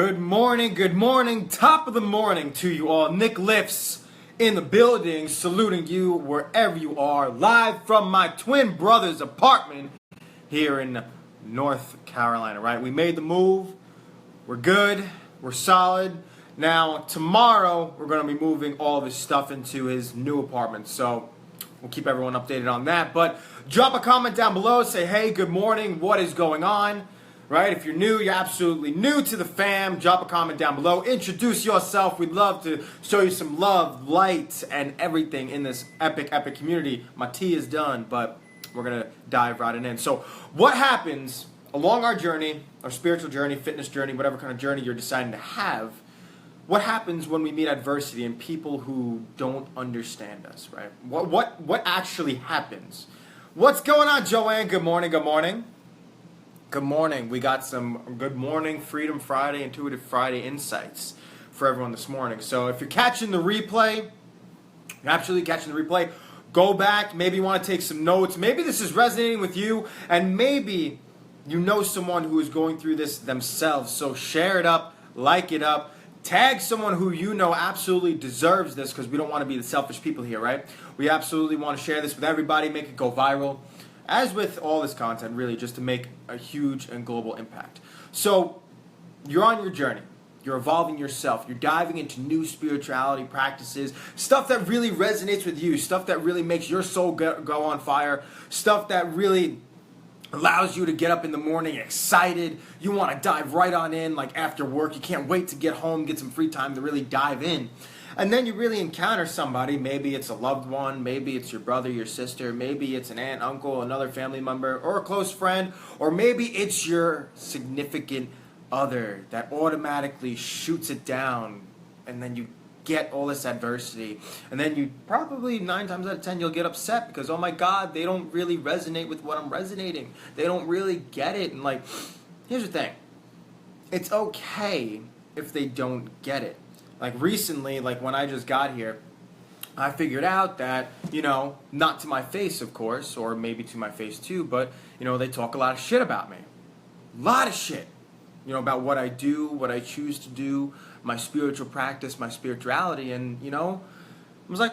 Good morning, top of the morning to you all. Nick Lifts in the building, saluting you wherever you are, live from my twin brother's apartment here in North Carolina, right? We made the move, we're good, we're solid. Now, tomorrow, we're going to be moving all of his stuff into his new apartment, so we'll keep everyone updated on that. But drop a comment down below, say, hey, good morning, what is going on? Right? If you're new, you're absolutely new to the fam, drop a comment down below. Introduce yourself. We'd love to show you some love, light, and everything in this epic community. My tea is done, but we're going to dive right in. So what happens along our journey, our spiritual journey, fitness journey, whatever kind of journey you're deciding to have, what happens when we meet adversity and people who don't understand us, right? What actually happens? What's going on, Joanne? Good morning, good morning. Good morning. We got some Good Morning Freedom Friday, Intuitive Friday insights for everyone this morning. So if you're catching the replay, you're absolutely catching the replay, go back. Maybe you want to take some notes. Maybe this is resonating with you, and maybe you know someone who is going through this themselves. So share it up, like it up, tag someone who you know absolutely deserves this, because we don't want to be the selfish people here, right? We absolutely want to share this with everybody, make it go viral. As with all this content, really, just to make a huge and global impact. So, you're on your journey. You're evolving yourself. You're diving into new spirituality practices, stuff that really resonates with you, stuff that really makes your soul go on fire, stuff that really allows you to get up in the morning excited. You want to dive right on in, like after work. You can't wait to get home, get some free time to really dive in. And then you really encounter somebody. Maybe it's a loved one, maybe it's your brother, your sister, maybe it's an aunt, uncle, another family member, or a close friend, or maybe it's your significant other that automatically shoots it down, and then you get all this adversity. And then you probably 9 times out of 10 you'll get upset because, oh my God, they don't really resonate with what I'm resonating. They don't really get it. And like, here's the thing. It's okay if they don't get it. Like recently, like when I just got here, I figured out that, not to my face, of course, or maybe to my face too, but, they talk a lot of shit about me. A lot of shit. About what I do, what I choose to do, my spiritual practice, my spirituality, and, I was like,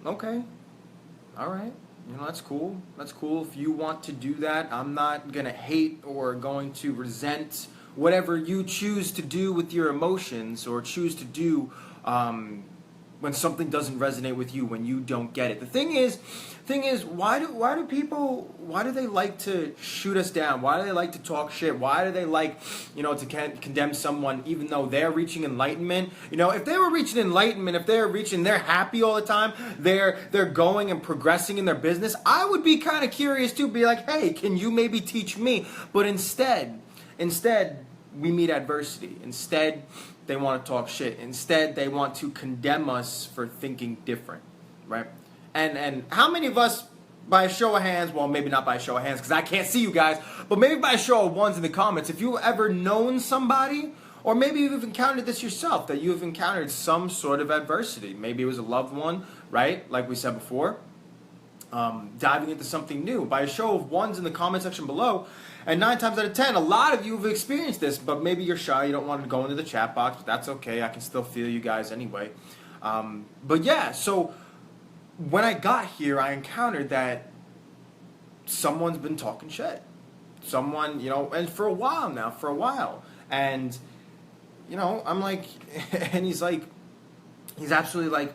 okay, all right, that's cool. That's cool. If you want to do that, I'm not going to hate or going to resent whatever you choose to do with your emotions, or choose to do when something doesn't resonate with you, when you don't get it. The thing is, why do they like to shoot us down? Why do they like to talk shit? Why do they like, to condemn someone even though they're reaching enlightenment? If they were reaching enlightenment, if they're happy all the time, they're going and progressing in their business, I would be kind of curious too, be like, hey, can you maybe teach me? But instead, we meet adversity. Instead, they want to talk shit. Instead, they want to condemn us for thinking different, right? And how many of us, by a show of hands, well, maybe not by a show of hands because I can't see you guys, but maybe by a show of ones in the comments, if you've ever known somebody, or maybe you've encountered this yourself, that you've encountered some sort of adversity. Maybe it was a loved one, right? Like we said before. Diving into something new. By a show of ones in the comment section below, and 9 times out of 10, a lot of you have experienced this, but maybe you're shy, you don't want to go into the chat box, but that's okay, I can still feel you guys anyway. But yeah, so when I got here, I encountered that someone's been talking shit. Someone, and for a while. And, I'm like, and he's absolutely like,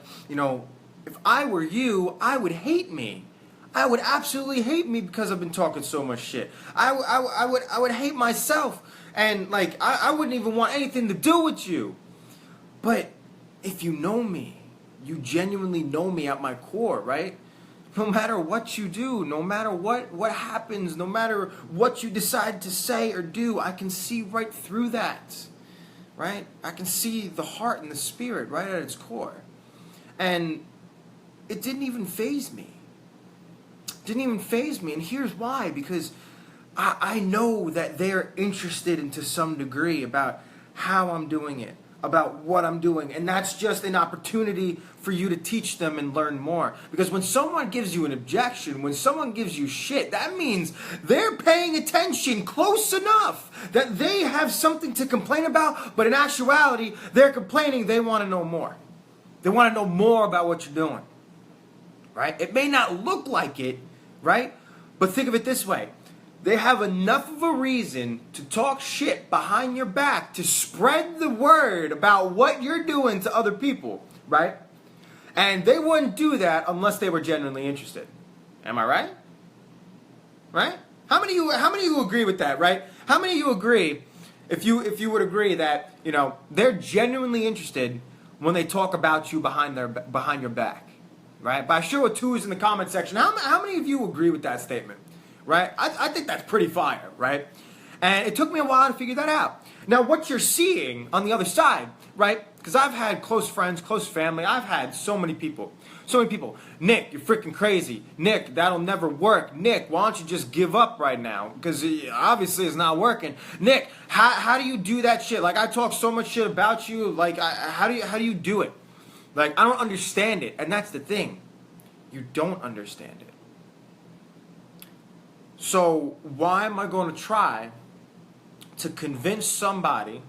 if I were you, I would hate me. I would absolutely hate me because I've been talking so much shit. I would hate myself. And like, I wouldn't even want anything to do with you. But if you know me, you genuinely know me at my core, right? No matter what you do, no matter what happens, no matter what you decide to say or do, I can see right through that, right? I can see the heart and the spirit right at its core. And it didn't even faze me. And here's why. Because I know that they're interested to some degree about how I'm doing it, about what I'm doing. And that's just an opportunity for you to teach them and learn more. Because when someone gives you an objection, when someone gives you shit, that means they're paying attention close enough that they have something to complain about, but in actuality, they're complaining they want to know more. They want to know more about what you're doing. Right? It may not look like it, right? But think of it this way. They have enough of a reason to talk shit behind your back, to spread the word about what you're doing to other people, right? And they wouldn't do that unless they were genuinely interested. Am I right? Right? How many of you agree with that, right? How many of you agree, if you would agree that, they're genuinely interested when they talk about you behind your back, right? By a show of twos in the comment section, how many of you agree with that statement? Right? I think that's pretty fire, right? And it took me a while to figure that out. Now, what you're seeing on the other side, right? Because I've had close friends, close family. I've had so many people. Nick, you're freaking crazy. Nick, that'll never work. Nick, why don't you just give up right now? Because obviously it's not working. Nick, how do you do that shit? Like, I talk so much shit about you. Like, how do you do it? Like, I don't understand it. And that's the thing. You don't understand it. So why am I going to try to convince somebody,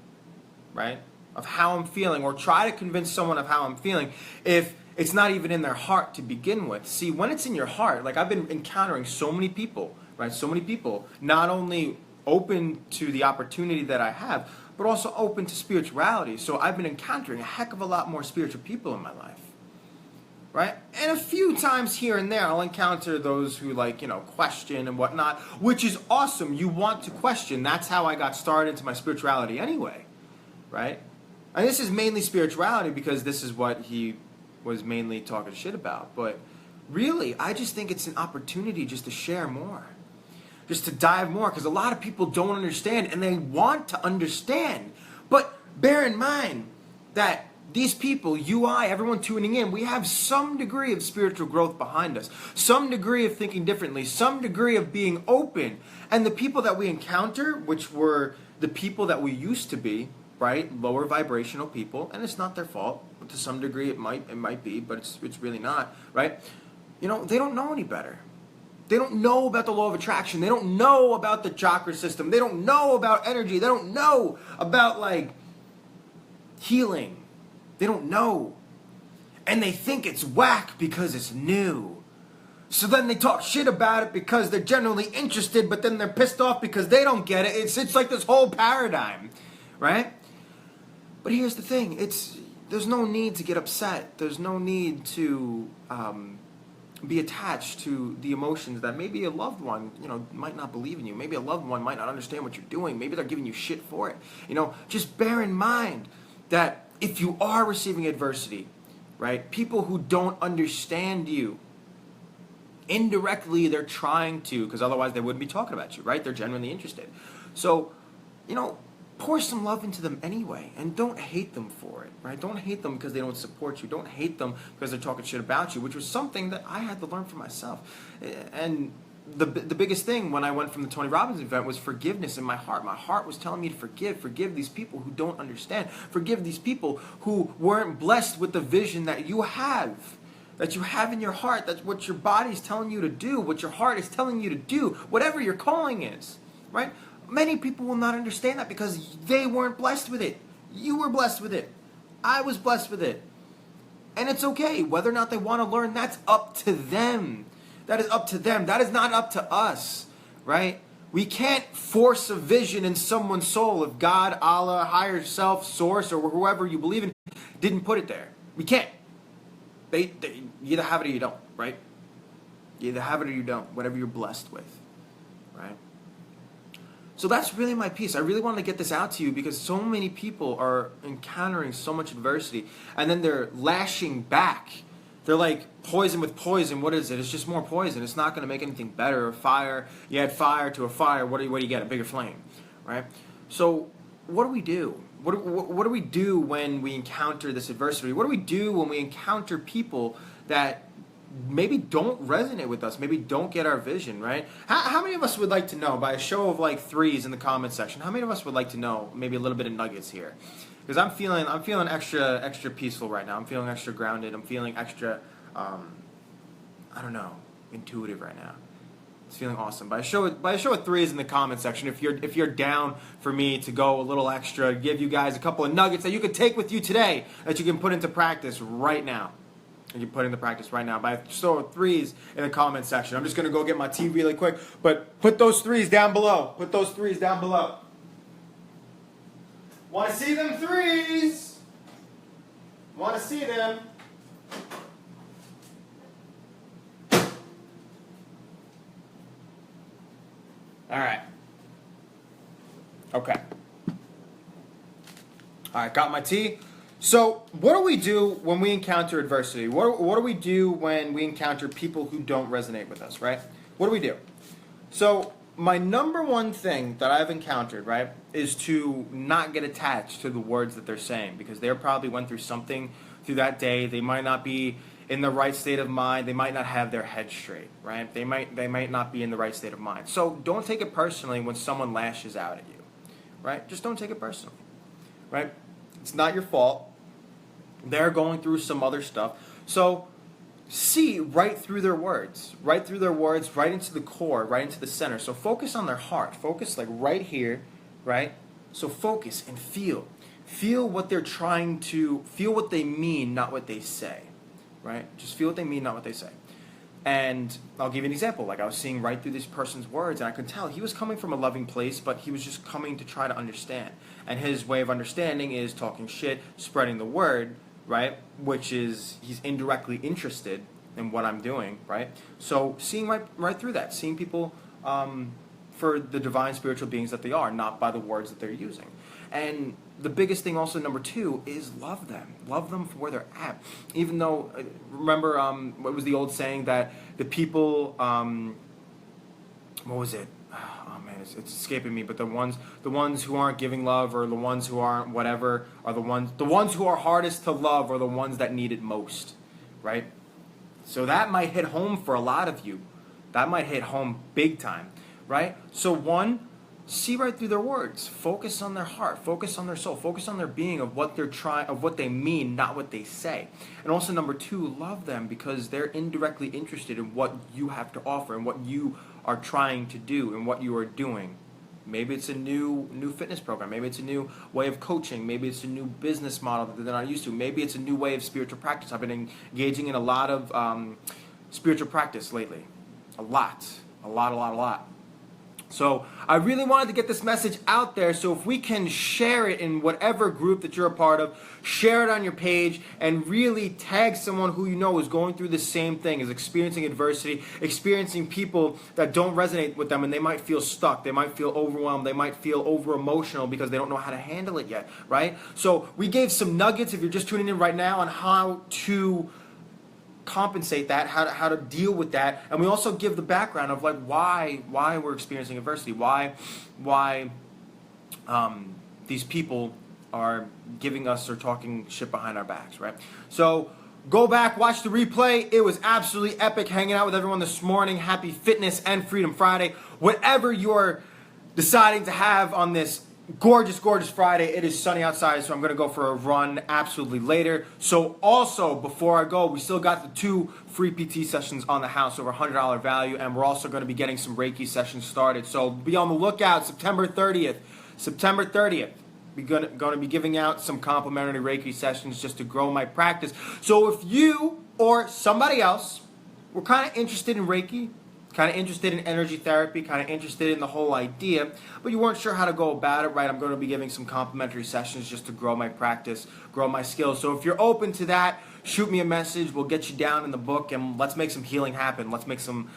right, of how I'm feeling, or try to convince someone of how I'm feeling if it's not even in their heart to begin with? See, when it's in your heart, like I've been encountering so many people, right, so many people not only open to the opportunity that I have, but also open to spirituality. So I've been encountering a heck of a lot more spiritual people in my life. Right? And a few times here and there, I'll encounter those who question and whatnot, which is awesome. You want to question. That's how I got started into my spirituality anyway. Right? And this is mainly spirituality because this is what he was mainly talking shit about. But really, I just think it's an opportunity just to share more. Just to dive more. Because a lot of people don't understand and they want to understand. But bear in mind that these people, you, I, everyone tuning in, we have some degree of spiritual growth behind us, some degree of thinking differently, some degree of being open. And the people that we encounter, which were the people that we used to be, right, lower vibrational people, and it's not their fault. To some degree it might be, but it's really not, right? They don't know any better. They don't know about the law of attraction. They don't know about the chakra system. They don't know about energy. They don't know about healing. They don't know. And they think it's whack because it's new. So then they talk shit about it because they're generally interested, but then they're pissed off because they don't get it. It's like this whole paradigm, right? But here's the thing. There's no need to get upset. There's no need to be attached to the emotions that maybe a loved one, might not believe in you. Maybe a loved one might not understand what you're doing. Maybe they're giving you shit for it. Just bear in mind that if you are receiving adversity, right, people who don't understand you, indirectly they're trying to, because otherwise they wouldn't be talking about you, right? They're genuinely interested. So, pour some love into them anyway, and don't hate them for it, right? Don't hate them because they don't support you. Don't hate them because they're talking shit about you, which was something that I had to learn for myself. And the biggest thing when I went from the Tony Robbins event was forgiveness in my heart. My heart was telling me to forgive these people who don't understand. Forgive these people who weren't blessed with the vision that you have in your heart. That's what your body's telling you to do, what your heart is telling you to do, whatever your calling is, right? Many people will not understand that because they weren't blessed with it. You were blessed with it. I was blessed with it. And it's okay. Whether or not they want to learn, that's up to them. That is up to them. That is not up to us, right? We can't force a vision in someone's soul if God, Allah, higher self, source, or whoever you believe in didn't put it there. We can't. They either have it or you don't, right? You either have it or you don't, whatever you're blessed with, right? So that's really my piece. I really wanted to get this out to you because so many people are encountering so much adversity and then they're lashing back. They're like poison with poison. What is it? It's just more poison. It's not going to make anything better. Fire, you add fire to a fire. What do you get? A bigger flame, right? So what do we do? What do we do when we encounter this adversity? What do we do when we encounter people that maybe don't resonate with us, maybe don't get our vision, right? How many of us would like to know, by a show of like threes in the comment section, how many of us would like to know maybe a little bit of nuggets here? because I'm feeling extra peaceful right now. I'm feeling extra grounded. I'm feeling extra, I don't know, intuitive right now. It's feeling awesome. But I show it threes in the comment section if you're down for me to go a little extra, give you guys a couple of nuggets that you could take with you today that you can put into practice right now. And you put into practice right now. But I show threes in the comment section. I'm just gonna go get my tea really quick. But put those threes down below. Put those threes down below. Want to see them threes? Want to see them? All right. Okay. All right, got my tea. So, what do we do when we encounter adversity? What do we do when we encounter people who don't resonate with us, right? What do we do? So, my number one thing that I've encountered, right, is to not get attached to the words that they're saying, because they probably went through something through that day. They might not be in the right state of mind. They might not have their head straight, right? They might not be in the right state of mind. So don't take it personally when someone lashes out at you, right? Just don't take it personally, right? It's not your fault. They're going through some other stuff. So see right through their words, right into the core, right into the center. So focus on their heart. Focus like right here, right? So focus and feel. Feel what they're trying to, feel what they mean, not what they say. Right? Just feel what they mean, not what they say. And I'll give you an example. Like I was seeing right through this person's words, and I could tell he was coming from a loving place, but he was just coming to try to understand. And his way of understanding is talking shit, spreading the word, right? Which is, he's indirectly interested in what I'm doing, right? So seeing right through that, seeing people for the divine spiritual beings that they are, not by the words that they're using. And the biggest thing also, number two, is love them. Love them for where they're at. Even though, remember, what was the old saying that the people, what was it? Oh man, it's escaping me. But the ones who aren't giving love, or the ones who aren't whatever, are the ones who are hardest to love are the ones that need it most, right? So that might hit home for a lot of you. That might hit home big time, right? So one, see right through their words. Focus on their heart. Focus on their soul. Focus on their being, of what they're trying, of what they mean, not what they say. And also number two, love them because they're indirectly interested in what you have to offer and what you are trying to do and what you are doing. Maybe it's a new fitness program. Maybe it's a new way of coaching. Maybe it's a new business model that they're not used to. Maybe it's a new way of spiritual practice. I've been engaging in a lot of spiritual practice lately. A lot. So I really wanted to get this message out there, so if we can share it in whatever group that you're a part of, share it on your page, and really tag someone who you know is going through the same thing, is experiencing adversity, experiencing people that don't resonate with them, and they might feel stuck, they might feel overwhelmed, they might feel over-emotional because they don't know how to handle it yet, right? So we gave some nuggets, if you're just tuning in right now, on how to compensate that, how to deal with that, and we also give the background of like why we're experiencing adversity, why these people are giving us or talking shit behind our backs, right? So go back, watch the replay. It was absolutely epic hanging out with everyone this morning. Happy Fitness and Freedom Friday. Whatever you're deciding to have on this gorgeous Friday. It is sunny outside, so I'm going to go for a run absolutely later. So also, before I go, we still got the 2 free PT sessions on the house, over $100 value, and we're also going to be getting some Reiki sessions started. So be on the lookout, September 30th. We're going to be giving out some complimentary Reiki sessions just to grow my practice. So if you or somebody else were kind of interested in Reiki, kind of interested in energy therapy, kind of interested in the whole idea, but you weren't sure how to go about it, right? I'm going to be giving some complimentary sessions just to grow my practice, grow my skills. So if you're open to that, shoot me a message. We'll get you down in the book, and let's make some healing happen. Let's make some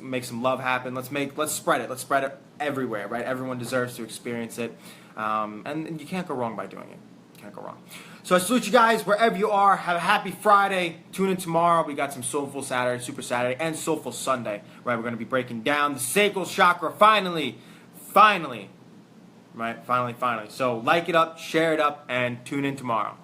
make some love happen. Let's spread it. Let's spread it everywhere, right? Everyone deserves to experience it, and you can't go wrong by doing it. Can't go wrong. So I salute you guys wherever you are. Have a happy Friday. Tune in tomorrow. We got some Soulful Saturday, Super Saturday, and Soulful Sunday. Right, we're going to be breaking down the sacral chakra finally. Right, finally. So like it up, share it up, and tune in tomorrow.